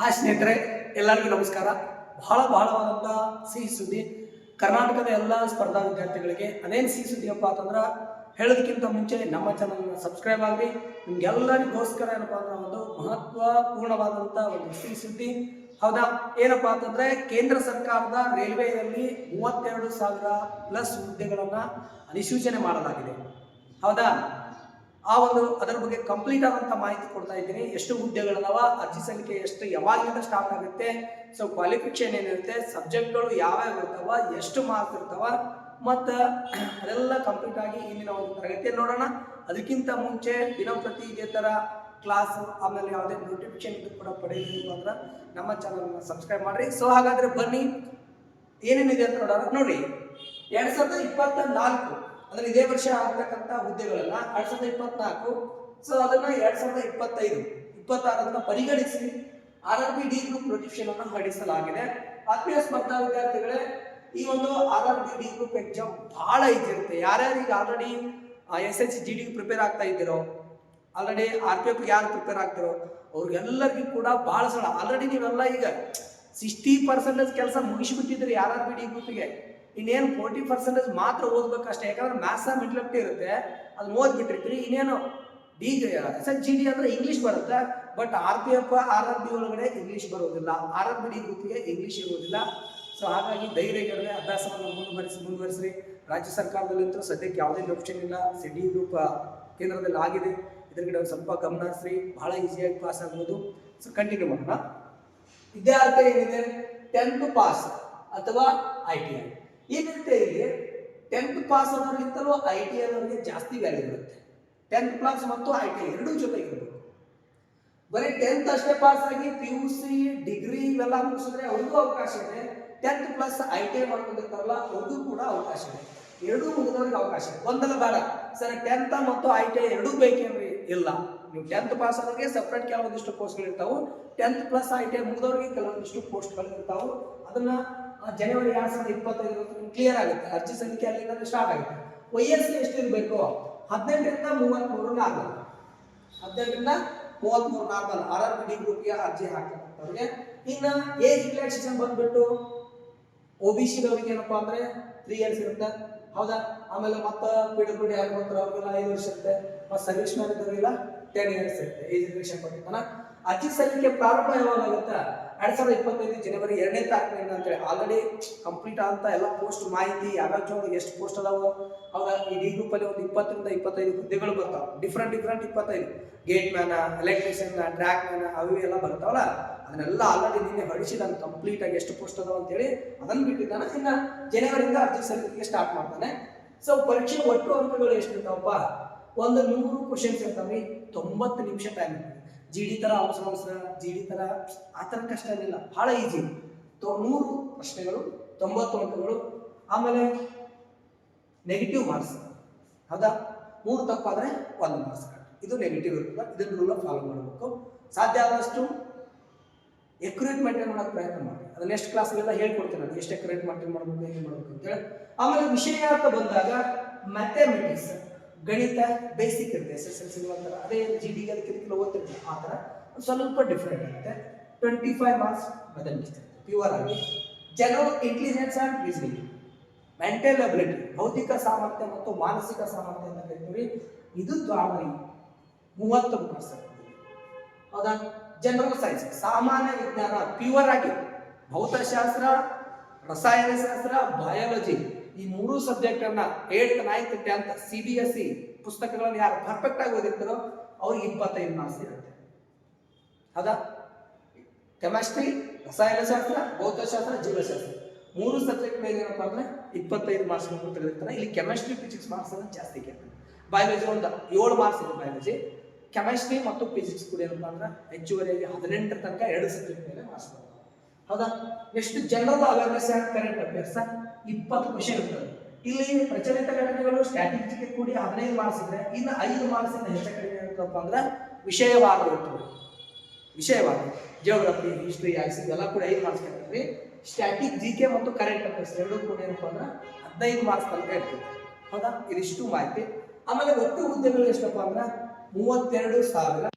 Hi ಸ್ನೇಹಿತರೆ, ಎಲ್ಲರಿಗೂ ನಮಸ್ಕಾರ. ಬಹಳವಾದಂಥ ಸಿಹಿ ಸುದ್ದಿ ಕರ್ನಾಟಕದ ಎಲ್ಲ ಸ್ಪರ್ಧಾ ವಿದ್ಯಾರ್ಥಿಗಳಿಗೆ. ಅದೇನು ಸಿಹಿ ಸುದ್ದಿಯಪ್ಪ ಅಂತಂದ್ರೆ, ಹೇಳೋದಕ್ಕಿಂತ ಮುಂಚೆ ನಮ್ಮ ಚಾನಲ್ನ ಸಬ್ಸ್ಕ್ರೈಬ್ ಆಗಲಿ. ನಿಮ್ಗೆಲ್ಲರಿಗೋಸ್ಕರ ಏನಪ್ಪ ಅಂದ್ರೆ ಒಂದು ಮಹತ್ವಪೂರ್ಣವಾದಂಥ ಒಂದು ಸಿಹಿ ಸುದ್ದಿ. ಹೌದಾ? ಏನಪ್ಪ ಅಂತಂದ್ರೆ, ಕೇಂದ್ರ ಸರ್ಕಾರದ ರೈಲ್ವೆಯಲ್ಲಿ 32,000 ಪ್ಲಸ್ ಹುದ್ದೆಗಳನ್ನು ಅಧಿಸೂಚನೆ ಮಾಡಲಾಗಿದೆ. ಹೌದಾ? ಅದರ ಬಗ್ಗೆ ಕಂಪ್ಲೀಟ್ ಆದಂಥ ಮಾಹಿತಿ ಕೊಡ್ತಾ ಇದ್ದೀನಿ. ಎಷ್ಟು ಹುದ್ದೆಗಳದಾವ, ಅರ್ಜಿ ಸಲ್ಲಿಕೆ ಎಷ್ಟು, ಯಾವಾಗಿಂದ ಸ್ಟಾರ್ಟ್ ಆಗುತ್ತೆ, ಸೊ ಕ್ವಾಲಿಫಿಕೇಶನ್ ಏನಿರುತ್ತೆ, ಸಬ್ಜೆಕ್ಟ್ಗಳು ಯಾವ್ಯಾವ ಇರ್ತಾವ, ಎಷ್ಟು ಮಾರ್ಕ್ಸ್ ಇರ್ತಾವ, ಮತ್ತು ಅದೆಲ್ಲ ಕಂಪ್ಲೀಟ್ ಆಗಿ ಇಂದಿನ ಒಂದು ತರಗತಿಯಲ್ಲಿ ನೋಡೋಣ. ಅದಕ್ಕಿಂತ ಮುಂಚೆ ದಿನಪ್ರತಿ ಇದೇ ಥರ ಕ್ಲಾಸ್, ಆಮೇಲೆ ಯಾವುದೇ ನೋಟಿಫಿಕೇಶನ್ ಇದು ಕೂಡ ಪಡೆಯಬೇಕು ಅಂದ್ರೆ ನಮ್ಮ ಚಾನಲ್ನ ಸಬ್ಸ್ಕ್ರೈಬ್ ಮಾಡಿರಿ. ಸೊ ಹಾಗಾದರೆ ಬನ್ನಿ, ಏನೇನಿದೆ ಅಂತ ನೋಡೋಣ. ನೋಡಿ, 2024 ಅಂದ್ರೆ ಇದೇ ವರ್ಷ ಆಗ್ತಕ್ಕಂಥ ಹುದ್ದೆಗಳನ್ನ 2024, ಸೊ ಅದನ್ನ 2025, 26 ಪರಿಗಣಿಸಿ RRB ಡಿ ಗ್ರೂಪ್ ನೋಟಿಫಿಕೇಶನ್ ಅನ್ನು ಹೊರಡಿಸಲಾಗಿದೆ. ಆತ್ಮೀಯ ಸ್ಪರ್ಧಾ ವಿದ್ಯಾರ್ಥಿಗಳೇ, ಈ ಒಂದು RRB ಡಿ ಗ್ರೂಪ್ ಎಕ್ಸಾಮ್ ಬಹಳ ಈಜಿ ಇರುತ್ತೆ. ಯಾರ್ಯಾರು ಈಗ ಆಲ್ರೆಡಿ SSC GD ಪ್ರಿಪೇರ್ ಆಗ್ತಾ ಇದ್ದೀರೋ, ಆಲ್ರೆಡಿ RPF ಯಾರು ಪ್ರಿಪೇರ್ ಆಗ್ತಿರೋ ಅವ್ರಿಗೆಲ್ಲರಿಗೂ ಕೂಡ ಬಹಳ ಸಲ ಆಲ್ರೆಡಿ ನೀವೆಲ್ಲ ಈಗ 60% ಕೆಲಸ ಮುಗಿಸಿಬಿಟ್ಟಿದ್ರಿ RRB ಡಿ ಗ್ರೂಪಿಗೆ. ಇನ್ನೇನು 40% ಮಾತ್ರ ಓದ್ಬೇಕಷ್ಟೇ. ಯಾಕಂದ್ರೆ ಮ್ಯಾಥ್ಸ್ ಮೆಂಟಲಿಟಿ ಇರುತ್ತೆ, ಅದು ಓದ್ಬಿಟ್ಟಿರ್ತೀರಿ. ಇನ್ನೇನು SSGD ಅಂದ್ರೆ ಇಂಗ್ಲೀಷ್ ಬರುತ್ತೆ, ಬಟ್ RPF RRB ಒಳಗಡೆ ಇಂಗ್ಲೀಷ್ ಬರೋದಿಲ್ಲ, RRB ಡಿ ಗ್ರೂಪ್ಗೆ ಇಂಗ್ಲೀಷ್ ಇರೋದಿಲ್ಲ. ಸೊ ಹಾಗಾಗಿ ಧೈರ್ಯಗಳಿಗೆ ಅಭ್ಯಾಸವನ್ನು ಮುಂದುವರಿಸ್ರಿ. ರಾಜ್ಯ ಸರ್ಕಾರದಲ್ಲಿಂತೂ ಸದ್ಯಕ್ಕೆ ಯಾವುದೇ ಆಪ್ಷನ್ ಇಲ್ಲ. ಡಿ ಗ್ರೂಪ್ ಕೇಂದ್ರದಲ್ಲಿ ಆಗಿದೆ. ಇದ್ರ ಕಡೆ ಒಂದು ಸ್ವಲ್ಪ ಗಮನ ಹರಿಸ್ರಿ, ಬಹಳ ಈಸಿಯಾಗಿ ಪಾಸ್ ಆಗ್ಬೋದು. ಸೊ ಕಂಟಿನ್ಯೂ ಮಾಡೋಣ. ವಿದ್ಯಾರ್ಥಿ ಏನಿದೆ 10th ಪಾಸ್ ಅಥವಾ ITI. ಏನಿರುತ್ತೆ ಇಲ್ಲಿ 10th ಪಾಸ್ ಅನ್ನೋರಿಗಿಂತಲೂ ITI ಅನ್ನೋರಿಗೆ ಜಾಸ್ತಿ ವ್ಯಾಲ್ಯೂ ಇರುತ್ತೆ. 10th ಕ್ಲಾಸ್ ಮತ್ತು ITI ಎರಡೂ ಜೊತೆಗಿರಬೇಕು. ಬರೀ 10th ಅಷ್ಟೇ ಪಾಸ್ ಆಗಿ PUC ಡಿಗ್ರಿ ಇವೆಲ್ಲ ಮುಗಿಸಿದ್ರೆ ಅವ್ರಿಗೂ ಅವಕಾಶ ಇದೆ. 10th ಪ್ಲಸ್ ITI ಮಾಡ್ಕೊಂಡಿರ್ತಾರಲ್ಲ ಅವ್ರಿಗೂ ಕೂಡ ಅವಕಾಶ ಇದೆ. ಎರಡೂ ಮುಗಿದವ್ರಿಗೆ ಅವಕಾಶ ಒಂದಲ್ಲ ಬೇಡ ಸರ್. 10th ಮತ್ತು ITI ಎರಡೂ ಬೇಕೇನ್ರಿ? ಇಲ್ಲ. ನೀವು 10th ಪಾಸ್ ಆದವ್ರಿಗೆ ಸಪ್ರೇಟ್ ಕೆಲವೊಂದಿಷ್ಟು ಪೋಸ್ಟ್ಗಳು ಇರ್ತಾವೆ. 10th ಪ್ಲಸ್ ITI ಮುಗಿದವ್ರಿಗೆ ಕೆಲವೊಂದಿಷ್ಟು ಪೋಸ್ಟ್ಗಳು ಇರ್ತಾವೆ. ಅದನ್ನ ಜನವರಿ 2025 ಕ್ಲಿಯರ್ ಆಗುತ್ತೆ. ಅರ್ಜಿ ಸಲ್ಲಿಕೆ ಅಲ್ಲಿಂದ ಸ್ಟಾರ್ಟ್ ಆಗುತ್ತೆ. ವಯಸ್ಸು ಎಷ್ಟಿರಬೇಕು? 18ರಿಂದ 33 ನಾರ್ಮಲ್. 18ರಿಂದ 33 ನಾರ್ಮಲ್ RRB ಡಿ ಗ್ರೂಪ್ಗೆ ಅರ್ಜಿ ಹಾಕ್ತಕ್ಕಂಥವ್ರಿಗೆ. ಇನ್ನು ಏಜ್ ರಿಲ್ಯಾಕ್ಸೇಷನ್ ಬಂದ್ಬಿಟ್ಟು OBC ದವರಿಗೆ ಏನಪ್ಪಾ ಅಂದ್ರೆ 3 ಇಯರ್ಸ್ ಇರುತ್ತೆ. ಹೌದಾ? ಆಮೇಲೆ ಮತ್ತೆ PWD ಯಾರು ಬರ್ತಾರೆ ಅವ್ರಿಗೆಲ್ಲ 5 ವರ್ಷ ಇರುತ್ತೆ. ಮತ್ತು ಸರ್ವಿಸ್ ಮ್ಯಾನ್ ಇದ್ದವರಿಗೆಲ್ಲ 10 ಇಯರ್ಸ್ ಇರುತ್ತೆ ಏಜ್ ರಿಲ್ಯಾಕ್ಸೇಷನ್ ಕೊಟ್ಟಿರ್ತಾನ. ಅರ್ಜಿ ಸಲ್ಲಿಕೆ ಪ್ರಾರಂಭ ಯಾವಾಗ ಆಗುತ್ತೆ? 2025 ಜನವರಿ 2ನೇ ತಾರೀಕಿನಿಂದ ಅಂತೇಳಿ ಆಲ್ರೆಡಿ ಕಂಪ್ಲೀಟ್ ಅಂತ ಎಲ್ಲ ಪೋಸ್ಟ್ ಮಾಹಿತಿ ಯಾವ್ಯಾವ ಎಷ್ಟು ಪೋಸ್ಟ್ ಅದಾವ. ಹೌದಾ? ಈ ಡಿ ಗ್ರೂಪ್ ಅಲ್ಲಿ ಒಂದು 20ರಿಂದ 25 ಹುದ್ದೆಗಳು ಬರ್ತಾವೆ. ಡಿಫ್ರೆಂಟ್ 25 ಗೇಟ್ ಮ್ಯಾನ, ಎಲೆಕ್ಟ್ರಿಷಿಯನ್, ಟ್ರ್ಯಾಕ್ ಮ್ಯಾನ ಅವು ಎಲ್ಲ ಬರ್ತಾವಲ್ಲ, ಅದನ್ನೆಲ್ಲ ಆಲ್ರೆಡಿ ನಿನ್ನೆ ಹೊಡಿಸಿದಾನೆ ಕಂಪ್ಲೀಟ್ ಆಗಿ ಎಷ್ಟು ಪೋಸ್ಟ್ ಅದಾವ ಅಂತೇಳಿ ಅದನ್ನು ಬಿಟ್ಟಿದ್ದಾನೆ. ಇನ್ನು ಜನವರಿಯಿಂದ ಅರ್ಜಿ ಸಲ್ಲಿಕೆಗೆ ಸ್ಟಾರ್ಟ್ ಮಾಡ್ತಾನೆ. ಸೊ ಪರೀಕ್ಷೆ ಒಟ್ಟು ಅಂಕಗಳು ಎಷ್ಟು ಇರ್ತಾವಪ್ಪ? ಒಂದು 100 ಕ್ವಶನ್ಸ್ ಇರ್ತಾವೆ. 90 ನಿಮಿಷ ಟೈಮ್ ಇರ್ತದೆ. GD ತರ ಅವಸರ GD ತರ ಆ ಥರ ಕಷ್ಟ ಏನಿಲ್ಲ, ಬಹಳ ಈಜಿ. 100 ಪ್ರಶ್ನೆಗಳು, 90 ಅಂಕಗಳು. ಆಮೇಲೆ ನೆಗೆಟಿವ್ ಮಾರ್ಕ್ಸ್. ಹೌದಾ? 3 ತಪ್ಪಾದ್ರೆ 1 ಮಾರ್ಕ್ಸ್. ಇದು ನೆಗೆಟಿವ್ ಇರ್ತದೆ. ಇದನ್ನ ರೂಲ್ ಫಾಲೋ ಮಾಡಬೇಕು. ಸಾಧ್ಯ ಆದಷ್ಟು ಎಕ್ಯುರೇಟ್ ಮೇಂಟೈನ್ ಮಾಡೋಕೆ ಪ್ರಯತ್ನ ಮಾಡಿ. ಅದು ನೆಕ್ಸ್ಟ್ ಕ್ಲಾಸ್ಗೆಲ್ಲ ಹೇಳ್ಕೊಡ್ತೀನಿ ನಾನು ಎಷ್ಟು ಎಕ್ಯುರೇಟ್ ಮೇಂಟೈನ್ ಮಾಡಬೇಕು, ಹೇಗೆ ಮಾಡಬೇಕು ಅಂತೇಳಿ. ಆಮೇಲೆ ವಿಷಯ ಅಂತ ಬಂದಾಗ ಮ್ಯಾಥಮೆಟಿಕ್ಸ್, ಗಣಿತ ಬೇಸಿಕ್ ಇರುತ್ತೆ. SSLC ಅಂತಾರೆ, ಅದೇ GD ಗೆ ಓದ್ತಿರ್ತೀವಿ. ಆ ಥರ ಸ್ವಲ್ಪ ಡಿಫ್ರೆಂಟ್ ಆಗುತ್ತೆ. 25 ಮಾರ್ಕ್ಸ್ ಮ್ಯಾಥಮೆಟಿಕ್ಸ್ ಇರುತ್ತೆ ಪ್ಯೂರ್ ಆಗಿ. General intelligence and reasoning, mental ability, ಭೌತಿಕ ಸಾಮರ್ಥ್ಯ ಮತ್ತು ಮಾನಸಿಕ ಸಾಮರ್ಥ್ಯ ಅಂತ ಕರಿತೀವಿ. ಇದು 30 ಮಾರ್ಕ್ಸ್. ಹೌದಾ? ಜನರಲ್ ಸೈನ್ಸ್, ಸಾಮಾನ್ಯ ವಿಜ್ಞಾನ ಪ್ಯೂರ್ ಆಗಿ ಭೌತಶಾಸ್ತ್ರ, ರಸಾಯನಶಾಸ್ತ್ರ, ಬಯಾಲಜಿ, ಈ 3 ಸಬ್ಜೆಕ್ಟ್ ಅನ್ನ 8th, 9th, 10th CBSE ಪುಸ್ತಕಗಳನ್ನು ಯಾರು ಪರ್ಫೆಕ್ಟ್ ಆಗಿ ಓದಿರ್ತಾರೋ ಅವ್ರಿಗೆ 25 ಮಾರ್ಕ್ಸ್ ಇರುತ್ತೆ. ಹೌದಾ? ಕೆಮಿಸ್ಟ್ರಿ, ರಸಾಯನಶಾಸ್ತ್ರ, ಭೌತಶಾಸ್ತ್ರ, ಜೀವಶಾಸ್ತ್ರ 3 ಸಬ್ಜೆಕ್ಟ್ ಮೇಲೆ ಏನಪ್ಪಾ ಅಂದ್ರೆ 25 ಮಾರ್ಕ್ಸ್ ತೆಗೆದಿರ್ತಾರೆ. ಇಲ್ಲಿ ಕೆಮಿಸ್ಟ್ರಿ, ಫಿಸಿಕ್ಸ್ ಮಾರ್ಕ್ಸ್ ಅನ್ನು ಜಾಸ್ತಿ ಕೇಳ್ತಾರೆ. ಬಯಾಲಜಿ ಒಂದು 7 ಮಾರ್ಕ್ಸ್ ಇದೆ. ಬಯಾಲಜಿ, ಕೆಮಿಸ್ಟ್ರಿ ಮತ್ತು ಫಿಸಿಕ್ಸ್ ಕೂಡ ಏನಪ್ಪಾ ಅಂದ್ರೆ ಹೆಚ್ಚುವರಿಯಾಗಿ 18 ತನಕ 2 ಸಬ್ಜೆಕ್ಟ್ ಮೇಲೆ ಮಾರ್ಕ್ಸ್ ಬರ್ತದೆ. ಹೌದಾ? Next general awareness and current affairs 20 question ಇರ್ತದೆ. ಇಲ್ಲಿ ಪ್ರಚಲಿತ ಘಟನೆಗಳು ಸ್ಟ್ಯಾಟಿಸ್ಟಿಕ್ಗೆ ಕೂಡಿ 15 ಮಾರ್ಕ್ಸ್ ಇದೆ. ಇನ್ನು 5 ಮಾರ್ಕ್ಸ್ ಹೆಚ್ಚು ಕಡಿಮೆ ಇರುತ್ತಪ್ಪ ಅಂದ್ರೆ ವಿಷಯವಾದ ಇರ್ತದೆ. ವಿಷಯವಾದ ಜಿಯೋಗ್ರಫಿ, ಹಿಸ್ಟ್ರಿ, IC ಎಲ್ಲ ಕೂಡ 5 ಮಾರ್ಕ್ಸ್ ಇರ್ತದೆ. ಸ್ಟ್ಯಾಟಿಕ್, GK ಮತ್ತು ಕರೆಂಟ್ ಅಫೇರ್ಸ್ ಎರಡೂ ಕೂಡ ಏನಪ್ಪ ಅಂದ್ರೆ 15 ಮಾರ್ಕ್ಸ್ ತನಕ ಇರ್ತದೆ. ಹೌದಾ? ಇದಿಷ್ಟು ಮಾಹಿತಿ. ಆಮೇಲೆ ಒಟ್ಟು ಹುದ್ದೆಗಳು ಎಷ್ಟಪ್ಪ ಅಂದ್ರೆ 32,000